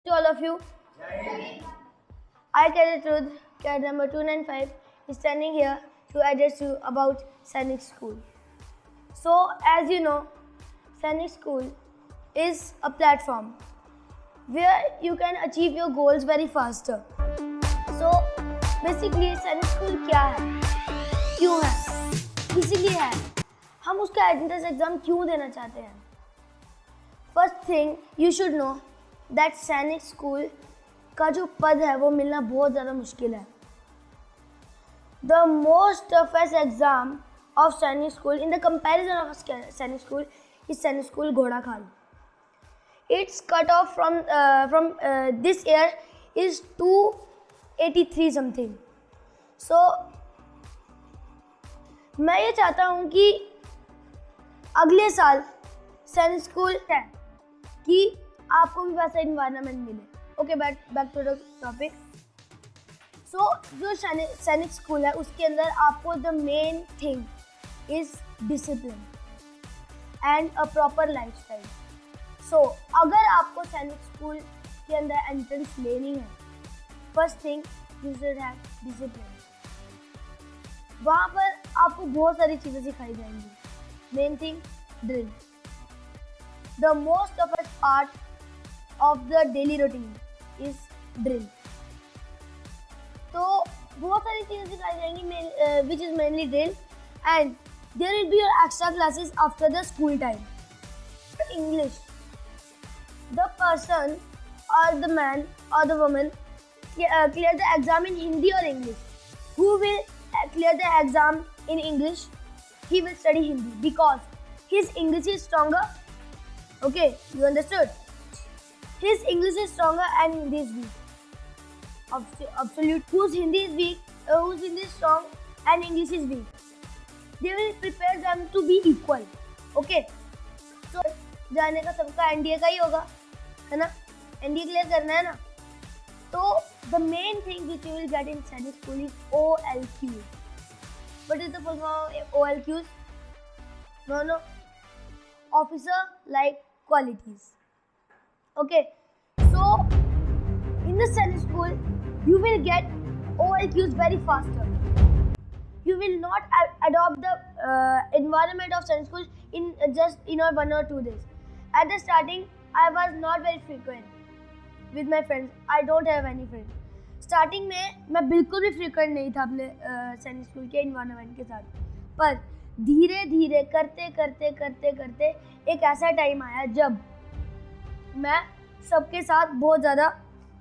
To all of you, I Cadet Truth, Cadet number 295, is standing here to address you about Sainik School. So, as you know, Sainik School is a platform where you can achieve your goals very faster. So, basically, Sainik School क्या है, क्यों है, इसीलिए है, हम उसका entrance exam क्यों देना चाहते हैं. First thing you should know that सैनिक स्कूल का जो पद है वो मिलना बहुत ज़्यादा मुश्किल है. The most toughest exam of सैनिक school in the comparison of सैनिक स्कूल is सैनिक school Ghorakhal. Its cut off from this year is 283 something. So मैं ये चाहता हूँ कि अगले साल सैनिक स्कूल है कि आपको भी वैसा इन्वायरमेंट मिले. Okay, back to the topic. So जो सैनिक स्कूल है उसके अंदर आपको the main thing is discipline and a proper lifestyle. So अगर आपको सैनिक स्कूल के अंदर एंट्रेंस लेनी है, first thing you should have discipline. वहाँ पर आपको बहुत सारी चीज़ें सिखाई जाएंगी. Main thing drill. The most toughest part of the daily routine is drill. तो बहुत सारी चीज़ें सिखाई जाएंगी which is mainly drill, and there will be your extra classes after the school time. English. The person or the man or the woman clear the exam in Hindi or English. Who will clear the exam in English? He will study Hindi because his English is stronger. Okay, you understood? His English is stronger and Hindi is weak. Absolute. Whose Hindi is weak, whose Hindi is strong and English is weak. They will prepare them to be equal. Okay. So जाने का सबका NDA का ही होगा, है ना? NDA clear करना है ना? तो the main thing which you will get in Sainik School is OLQs. What is the full form of OLQs? No. Officer like qualities. Okay, so in the Sainik School you will get OLQs very faster. You will not adopt the environment of Sainik School in just 1 or 2 days. At the starting I was not very frequent with my friends. I don't have any friends. Starting में मैं बिल्कुल भी frequent नहीं था अपने सैनिक school के environment के साथ, पर धीरे धीरे करते एक ऐसा टाइम आया जब मैं सबके साथ बहुत ज़्यादा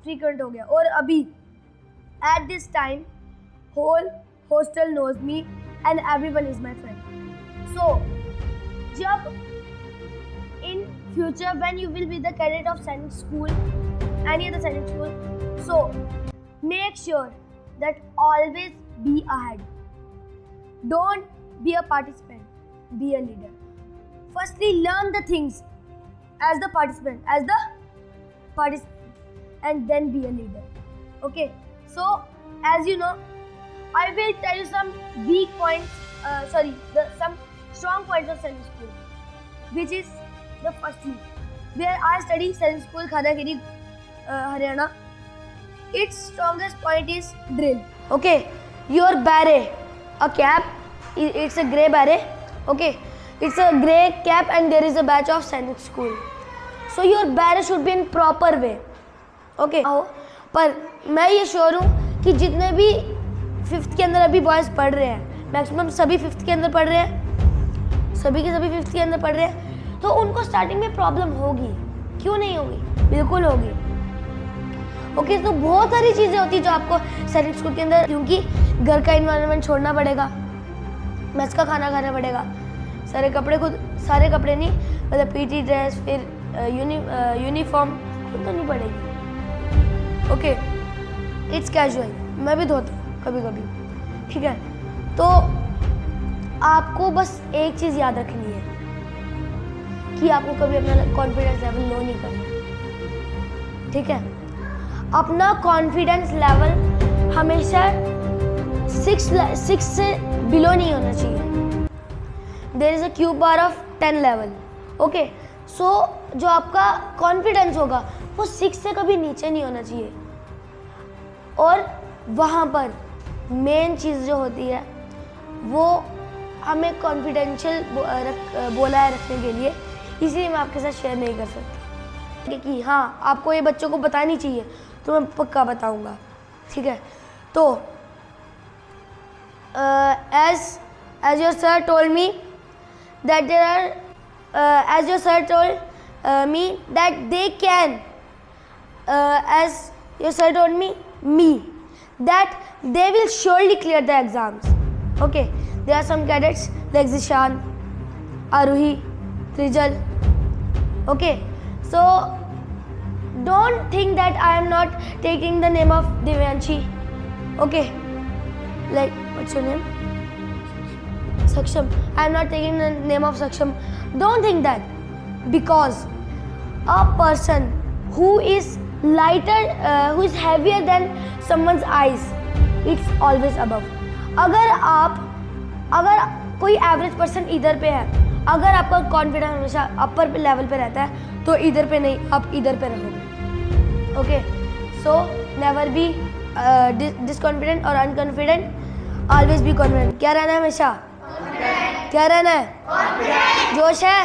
फ्रीक्वेंट हो गया. और अभी at this time whole hostel knows me and everyone is my friend. So जब in future when you will be the cadet of Sainik school, any other Sainik school, so make sure that always be ahead. Don't be a participant, be a leader. Firstly, learn the things as the participant, and then be a leader. Okay, so as you know, I will tell you some weak points, some strong points of Sainik School, which is the first thing where I study Sainik School, Khadagiri, Haryana. Its strongest point is drill. Okay, your beret, a cap. It's a grey beret. Okay, it's a grey cap and there is a badge of Sainik School. So your beret should be in proper way. Okay. पर मैं ये sure हूँ कि जितने भी 5th के अंदर अभी बॉयज़ पढ़ रहे हैं, मैक्सिमम सभी 5th के अंदर पढ़ रहे हैं, सभी के सभी 5th के अंदर पढ़ रहे हैं, तो उनको स्टार्टिंग में प्रॉब्लम होगी. क्यों नहीं होगी? बिल्कुल होगी. ओके, तो बहुत सारी चीज़ें होती हैं जो आपको सैनिक स्कूल के अंदर, क्योंकि घर का इन्वायरमेंट छोड़ना पड़ेगा, मैस का खाना खाना पड़ेगा, सारे कपड़े नहीं, मतलब पीटी ड्रेस, फिर यूनिफॉर्म खुद तो नहीं पड़ेगी. Okay, it's casual. मैं भी धोता हूँ कभी कभी, ठीक है. तो आपको बस एक चीज़ याद रखनी है कि आपको कभी अपना कॉन्फिडेंस लेवल लो नहीं करना, ठीक है. अपना कॉन्फिडेंस लेवल हमेशा 6 से बिलो नहीं होना चाहिए. There is a cube bar of 10 level. Okay, so जो आपका कॉन्फिडेंस होगा वो 6 से कभी नीचे नहीं होना चाहिए। और वहाँ पर मेन चीज़ जो होती है वो हमें कॉन्फिडेंशियल बोला है रखने के लिए, इसलिए मैं आपके साथ शेयर नहीं कर सकती कि हाँ आपको ये बच्चों को बतानी चाहिए, तो मैं पक्का बताऊँगा, ठीक है। तो as your sir told me that there are as your sir told me that they can as your sir told me that they will surely clear the exams. Okay, there are some cadets like Zishan, Aruhi, Trijal. Okay, so don't think that I am not taking the name of Divyanshi. Okay, like what's your name? Saksham. I am not taking the name of Saksham. Don't think that, because a person who is lighter, who is heavier than someone's eyes, it's always above. अगर कोई average person इधर पे है, अगर आपका confidence हमेशा upper level पे रहता है तो इधर पे नहीं, आप इधर पे रहोगे। ओके, सो नेवर बी डिसकॉन्फिडेंट और अनकॉन्फिडेंट, ऑलवेज बी कॉन्फिडेंट। क्या रहना है हमेशा? क्या रहना है? जोश है?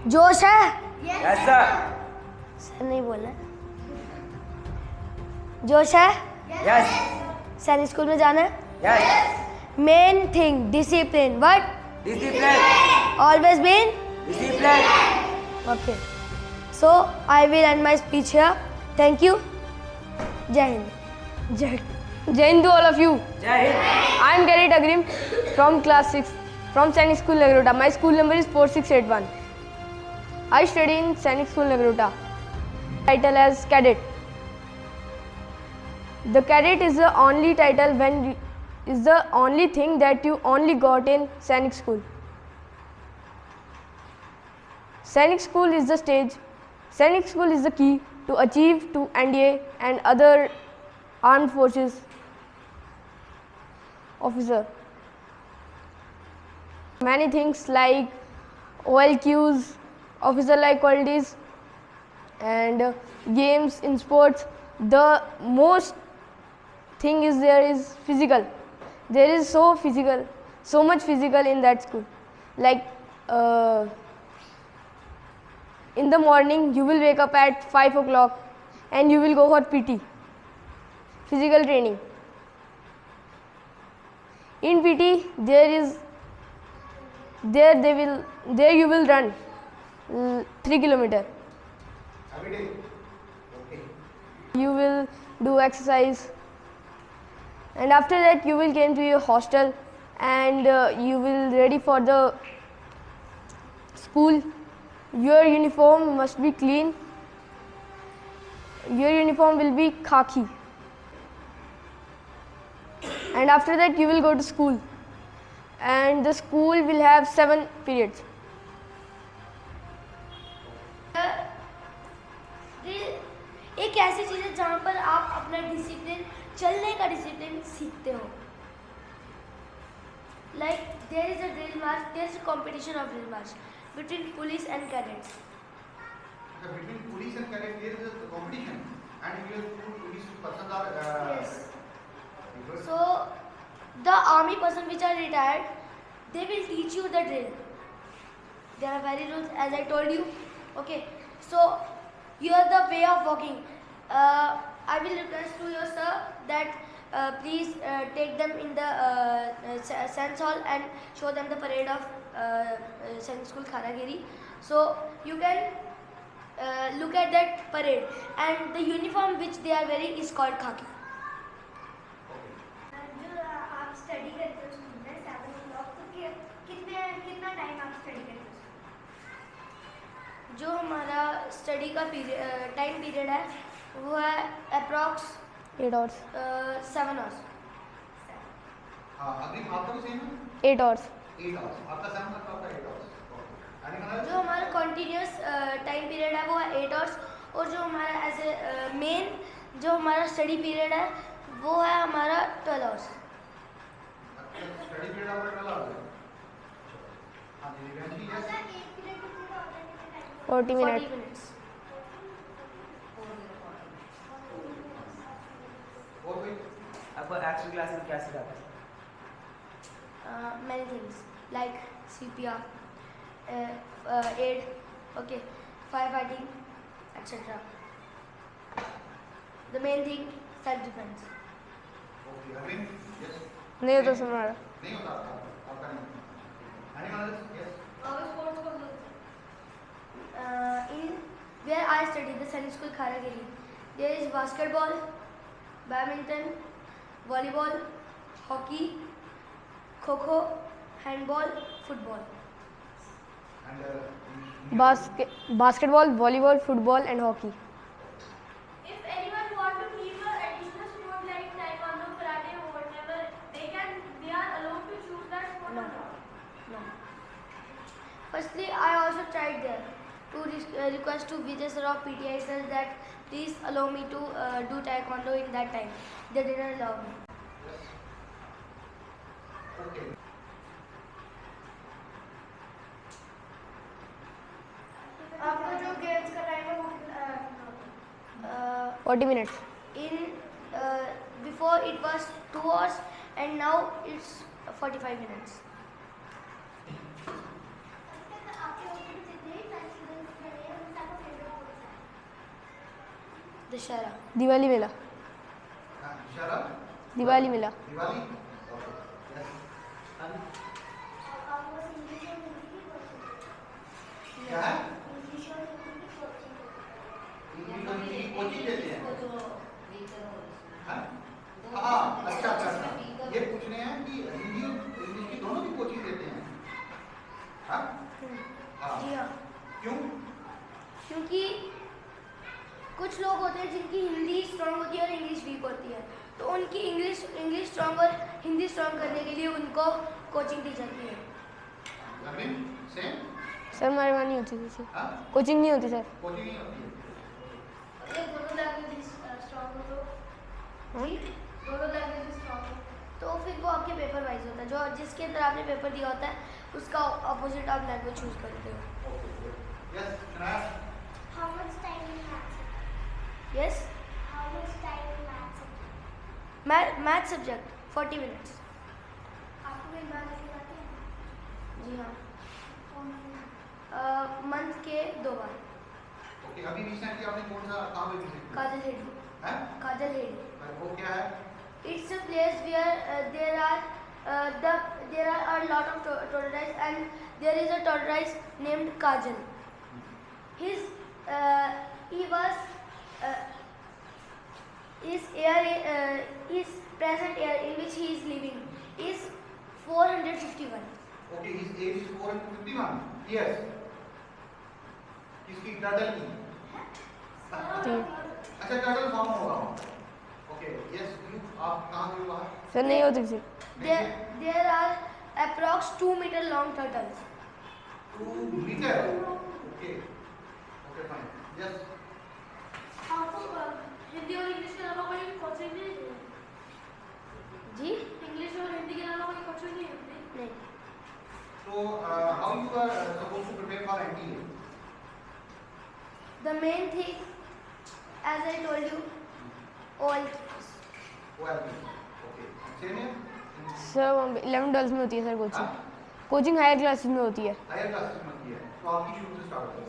जोश है? Yes sir. सर नहीं बोलना। जोश है? यस। सैनिक स्कूल में जाना है? Yes. Main thing discipline. What? Discipline. Always been discipline. Okay, so I will end my speech here. Thank you. जय हिंद। Jai Hind to all of you. जय Hind. I am Garrett Agrim from class 6 from Sainik School Nagrota. My school number is 4681. I study in Sainik School Nagrota. Title as cadet. The cadet is the only title is the only thing that you only got in Sainik School. Sainik School is the stage. Sainik School is the key to achieve to NDA and other armed forces officer. Many things like OLQs, officer like qualities, and games in sports. The most thing is there is physical. There is so much physical in that school. Like in the morning you will wake up at 5 o'clock and you will go for PT, physical training. In PT there you will run 3 kilometers. Every day. Okay. You will do exercise, and after that you will came to your hostel and you will ready for the school. Your uniform must be clean. Your uniform will be khaki. And after that you will go to school, and the school will have 7 periods. एक ऐसी चीज़ है जहाँ पर आप अपना discipline, चलने का discipline सीखते हो। Like there is a drill march, there is a competition of drill march between police and cadets. Between police and cadet there is a competition, and your police persons are. Yes. So the army person which are retired, they will teach you the drill. There are very rules, as I told you. Okay, so here the way of walking. I will request to your sir that please take them in the Science Hall and show them the parade of Science School Kharagiri. So you can look at that parade, and the uniform which they are wearing is called khaki. जो आप study करते हो school में 7 o'clock, तो कितना time आप study करते हो? जो हमारा स्टडी का टाइम पीरियड है वो है अप्रॉक्स 8 hours. 7 hours. अभी आपका भी सेम है? 8 hours. 8 hours. आपका 7 तक आपका 8 hours. जो हमारा कॉन्टीन्यूस टाइम पीरियड है वो है 8 hours, और जो हमारा ऐसे मेन जो हमारा स्टडी पीरियड है वो है हमारा 12 hours. स्टडी पीरियड आपका 12 hours है. हाँ जी, अगर एक पीरियड कितने का होता है, कितने time? 40 minutes. 40 minutes. Action class में क्या सिखाते हैं? Many things like CPR, aid, okay, firefighting, etc. The main thing, self-defense. Okay, Arvind, yes. नहीं होता सर हमारा. नहीं होता आपका नहीं. Anyone else? Yes. In where I study, the Sunny School Kharagiri, there is basketball, badminton, volleyball, hockey, kho-kho, handball, football. And Basketball, volleyball, football, and hockey. If anyone want to keep an additional sport like taekwondo, karate, or whatever, they are allowed to choose that sport No. or not? No. Firstly, I also tried there to request to Vijay sir of PTI sir that please allow me to do taekwondo in that time. They didn't allow me. okay. आपका जो games का time है वो 40 minutes. in before it was 2 hours and now it's 45 minutes. आपके okay में जितने भी festivals बने हैं उनका आपका फेवरेट कौन सा है? Dashera. Diwali Mela. Shara? Diwali Mela. Diwali? Okay. Yes. And आपको बस इंग्लिश और हिंदी की कोचिंग क्या है? इंग्लिश और हिंदी की कोचिंग इंग्लिश और हिंदी की कोचिंग देते हैं. हाँ? हाँ, अच्छा. ये पूछने हैं कि हिंदी और इंग्लिश की दोनों की कोचिंग देते हैं. हाँ? हाँ. जी हाँ. क्यों? क्योंकि कुछ लोग होते हैं जिनकी हिंदी स्ट्रांग होती है और इंग्लिश वीक होती है, तो उनकी इंग्लिश स्ट्रांग और हिंदी स्ट्रांग करने के लिए उनको कोचिंग दी जाती है. Arvind, same? सर हमारे वहाँ नहीं होती थी. हाँ? कोचिंग नहीं होती सर. कोचिंग नहीं होती है. ये दोनों लैंग्वेज स्ट्रांग हो तो दोनों लैंग्वेज स्ट्रांग हो तो फिर वो आपके पेपर वाइज होता है, जो जिसके अंदर आपने पेपर दिया होता है उसका अपोजिट आप लैंग्वेज चूज करते हो. Okay, good. Yes, Shanaya? How much time in maths yes. How much time in maths math subject 40 minutes. आपको कोई मैथ्स सिखाते हैं जी हाँ. कौन से मंथ के 2 बार. Okay, अभी recently आपने कौन सा कहाँ पे visit किया? काजल हेडी. हैं? काजल हेडी. वो क्या है? It's a place where there are a lot of tortoise and there is a tortoise named Kajal. His present year in which he is living is 451. Okay, his age is 451 years. किसकी turtle की? अच्छा turtle form होगा. Okay, yes, you आप कहाँ गए बाहर? Sir नहीं होती थी. There are approx 2 meter long turtles. 2 meter. Okay. Okay, fine. Yes. आपको हिंदी और इंग्लिश के अलावा कोई कोचिंग नहीं है जी इंग्लिश और हिंदी के अलावा कोई कोचिंग नहीं होती नहीं. So, how you are supposed to prepare for NTA? The main thing, as I told you, all OLP. Okay. Same here? Sir 11 12 में होती है सर कोचिंग. हाँ? कोचिंग हायर क्लासेस में होती है. हायर क्लासेस में की है. तो आपकी शुरू से स्टार्ट होती है.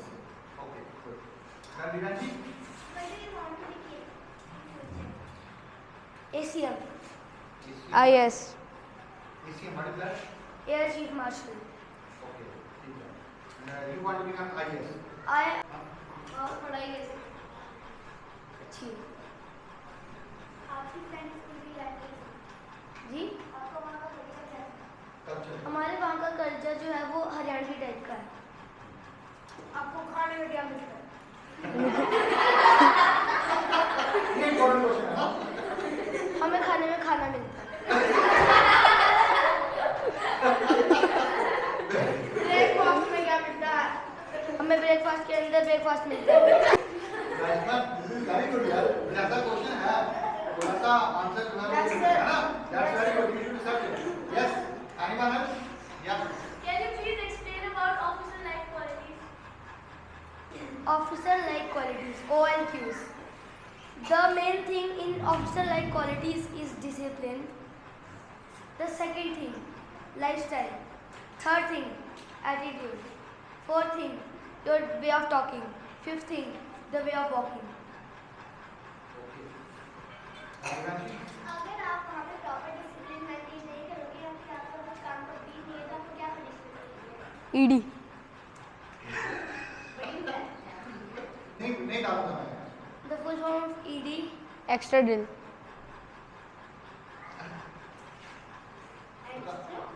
Okay, good. Then Viran ji? वैसे ये वांट टू लिखिए ACM, IAS. ACM, what is that? Air Chief Marshal. Okay, ठीक है. And you want to become IAS? I और पढ़ाई कैसे अच्छी है. आपकी फ्रेंड्स को भी जाती है जी आपको वहाँ का तरीका क्या है Culture. हमारे वहाँ का कल्चर जो है वो हरियाणवी टाइप का है. आपको खाने में क्या मिलता है ये important question है ना? हमें खाने में खाना मिलता है. ब्रेकफास्ट में क्या मिलता है हमें ब्रेकफास्ट के अंदर ब्रेकफास्ट मिलता है. Very good यार. ऐसा क्वेश्चन है. थोड़ा सा आंसर जो है वो ठीक है ना? That's very good. You should accept it. Yes. Anyone else? Yeah. Can you please explain about officer life qualities? Officer like qualities, OLQs. The main thing in officer-like qualities is discipline. The second thing, lifestyle. Third thing, attitude. Fourth thing, your way of talking. Fifth thing, the way of walking. आदिवासी अगर आप वहाँ पे proper discipline maintain नहीं करोगे या फिर आपका वो काम कंप्लीट नहीं है तो आपको क्या पनिशमेंट मिलेगी? ED. नहीं डालूंगा मैं The full form of ED. Extra drill.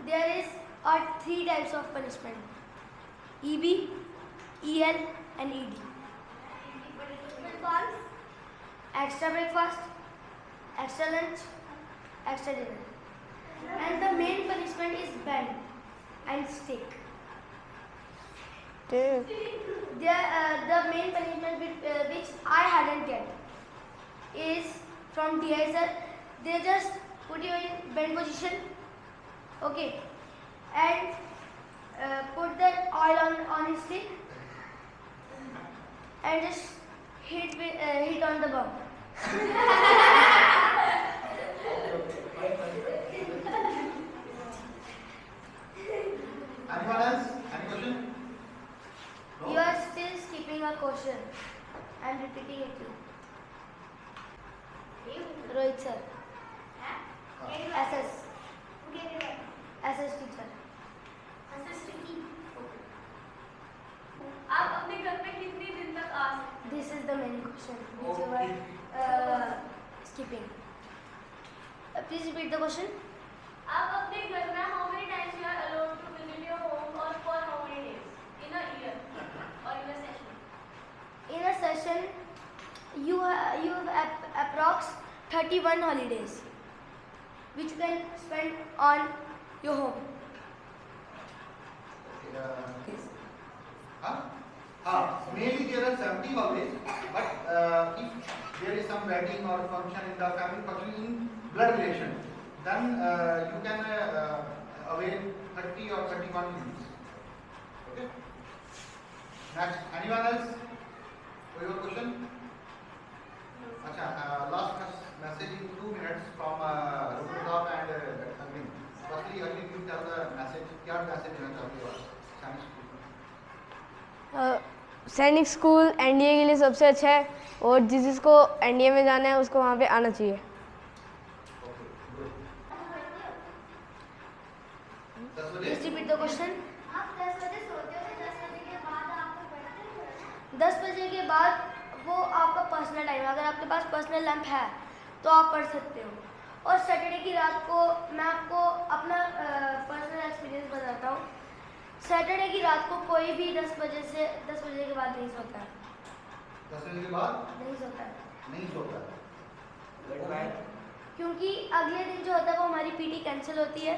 There is three types of punishment: EB, EL, and ED. Extra breakfast, extra lunch, extra dinner. And the main punishment is band and stick. The main punishment which I hadn't get is from DI sir. They just put you in bend position, okay, and put the oil on his stick and just hit on the bum. anyone else any question no? You are still skipping a question. I am repeating it to you. Rohit sir, SS teacher. आप अपने घर में कितने दिन तक आ सकते This is the main question which you are skipping. Please repeat the question. हैं? आप अपने घर में how many times you are allowed to visit your home or for how many days in a year or in a session? In a session, you have approx 31 holidays, which you can spend on your home. Mainly there are 70 holidays, but if there is some wedding or function in the family function in blood relation, then you can avail 30 or 31 leaves. Okay. Next, anyone else? For your question? Last message in 2 minutes from Rupratap and Agni. Firstly, Agni, you tell the message. क्या message देना चाहते हो science school? सैनिक school NDA के लिए सबसे अच्छा है और जिसको एनडीए में जाना है उसको वहाँ पे आना चाहिए. Please repeat the question. आप 10 बजे सोते हो तो 10 बजे के बाद आप पढ़ते हो? 10 बजे के बाद वो आपका पर्सनल टाइम है. अगर आपके पास पर्सनल लैंप है तो आप पढ़ सकते हो. और सैटरडे की रात को मैं आपको अपना पर्सनल एक्सपीरियंस बताता हूँ. सैटरडे की रात को कोई भी 10 बजे के बाद नहीं सोता है. 10 बजे के बाद नहीं सोता है नहीं सोता. क्योंकि अगले दिन जो होता है वो हमारी पीटी कैंसिल होती है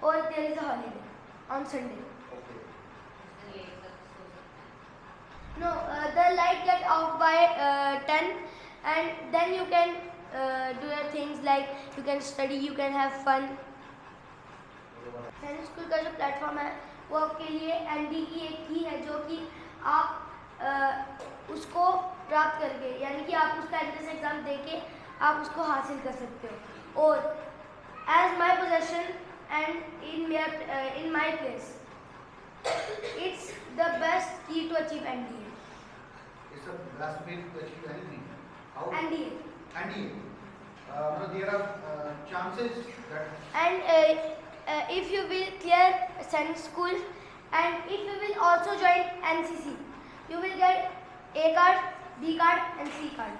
और there is a holiday on Sunday. No, the light get off by 10 and then you can do your things like you can study, you can have fun. सैनिक स्कूल का जो प्लेटफॉर्म है वो आपके लिए एनडी की एक की है जो कि आप उसको प्राप्त करके यानी कि आप उसका एंट्रेंस एग्ज़ाम दे के आप उसको हासिल कर सकते हो. और as my possession and in my place it's the best key to achieve NDA. It's the best way to achieve anything. How? NDA. NDA. There are chances that And if you will clear Sainik School and if you will also join NCC, you will get A card, B card and C card,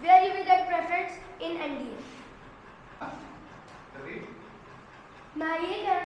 where you will get preference in NDA. the way मैं ये